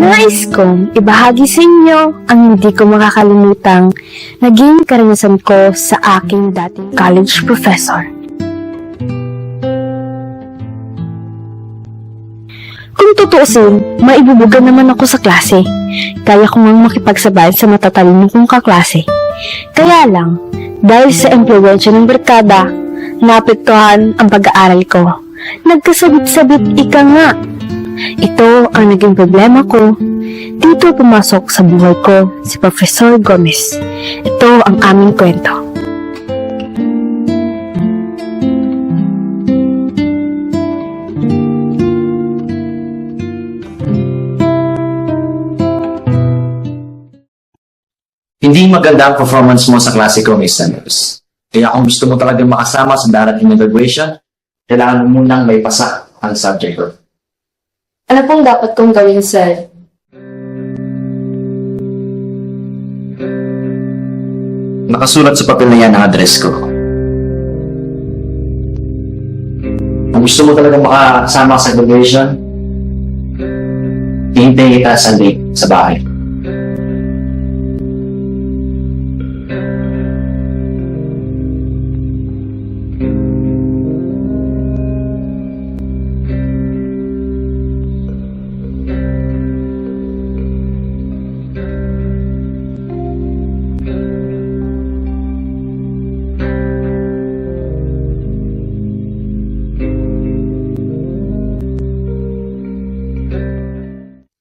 Nais kong ibahagi sa inyo ang hindi ko makakalimutang naging karanasan ko sa aking dating college professor. Kung tutuusin, maibubugan naman ako sa klase. Kaya ko ngang makipagsabayan sa matatalino kong kaklase. Kaya lang, dahil sa impluwensya ng barkada, naapektuhan ang pag-aaral ko. Nagkasabit-sabit ika nga. Ito ang naging problema ko. Dito pumasok sa buhay ko si Professor Gomez. Ito ang aming kwento. Hindi maganda ang performance mo sa klase ko, Miss Sanders. Kaya kung gusto mo talagang makasama sa darating na graduation, kailangan mo munang may pasa ang subject ko. Ano pong dapat kong gawin, sir? Nakasulat sa papel na yan ang address ko. Kung gusto mo talagang makasama sa graduation, hihintayin kita Sunday sa bahay.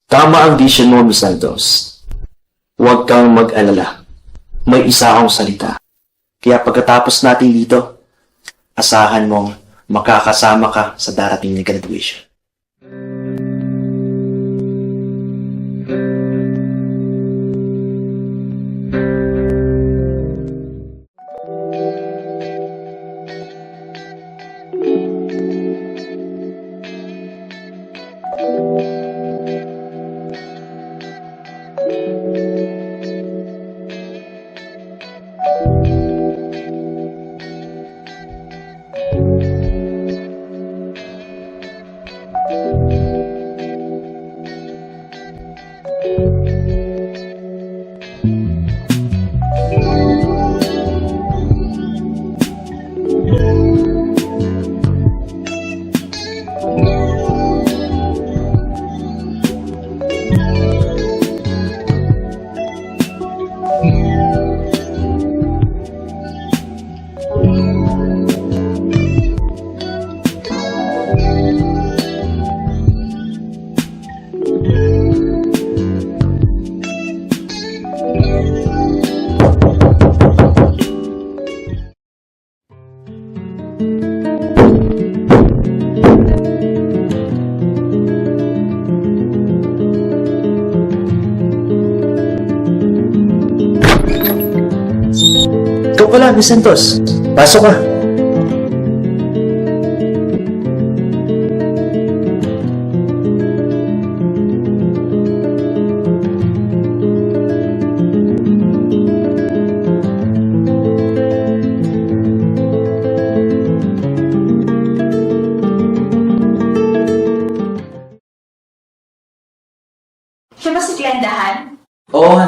Tama ang vision mo, Miss Santos. Huwag kang mag-alala. May isa akong salita. Kaya pagkatapos natin dito, asahan mong makakasama ka sa darating na graduation. Ikaw pala, Miss Santos. Pasok ka. Siya ba si Glendahan? Oo,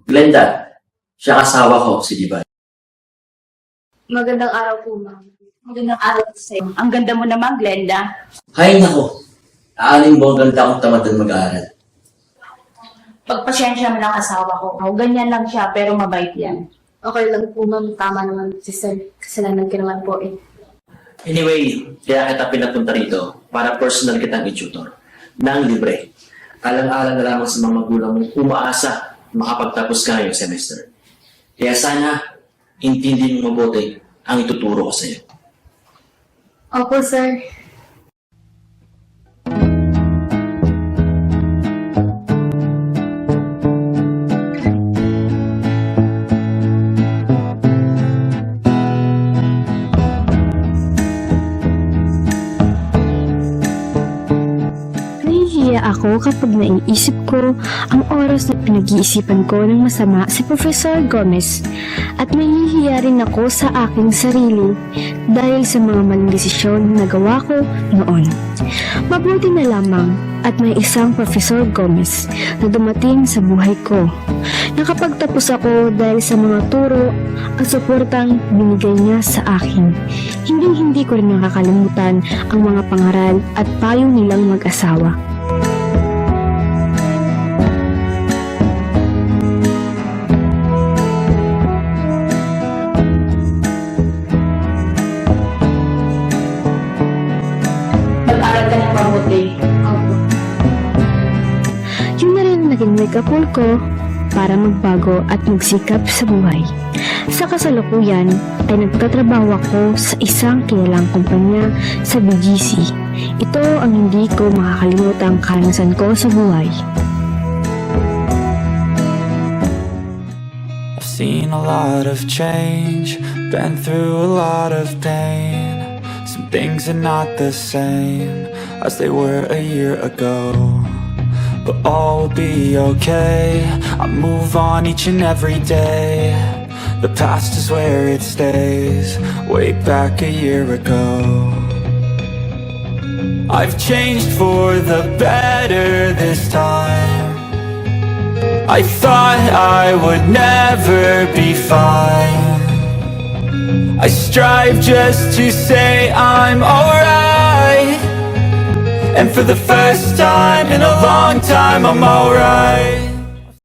Glenda. Siya kasawa ko, si Diva. Magandang araw po, ma'am. Magandang araw po sa'yo. Ang ganda mo naman, Glenda. Hay nako. Aaling mo ang ganda akong tamad na mag-aaral. Pagpasensya mo ng asawa ko. Oh, ganyan lang siya, pero mabait yan. Okay lang po, ma'am. Tama naman, sister. Kasalanan ko naman po eh. Anyway, kaya kita pinapunta rito para personal kitang i-tutor. Nang libre. Alang-alang na lamang sa mga magulang mong umaasa makapagtapos ka ngayong semester. Kaya sana, intindihin mo mabuti ang ituturo ko sa iyo. Opo, sir. Nahihiya ako kapag naiisip ko ang oras na pinag-iisipan ko ng masama si Professor Gomez at nahihiya rin ako sa aking sarili dahil sa mga maling desisyon na nagawa ko noon. Mabuti na lamang at may isang Professor Gomez na dumating sa buhay ko. Nakapagtapos ako dahil sa mga turo at suportang binigay niya sa akin. Hindi ko rin nakakalimutan ang mga pangaral at payo nilang mag-asawa. Mag-aral ka ng mabuti. Opo. Yun na rin ang naging wake-up call ko para magbago at magsikap sa buhay. Sa kasalukuyan ay nagtatrabaho ako sa isang kilalang kumpanya sa BGC. Ito ang hindi ko makakalimutang karanasan ko sa buhay. I've seen a lot of change, been through a lot of pain. Some things are not the same as they were a year ago, but all will be okay. I move on each and every day. The past is where it stays, way back a year ago. I've changed for the better this time. I thought I would never be fine. I strive just to say I'm alright, and for the first time in a long time I'm alright.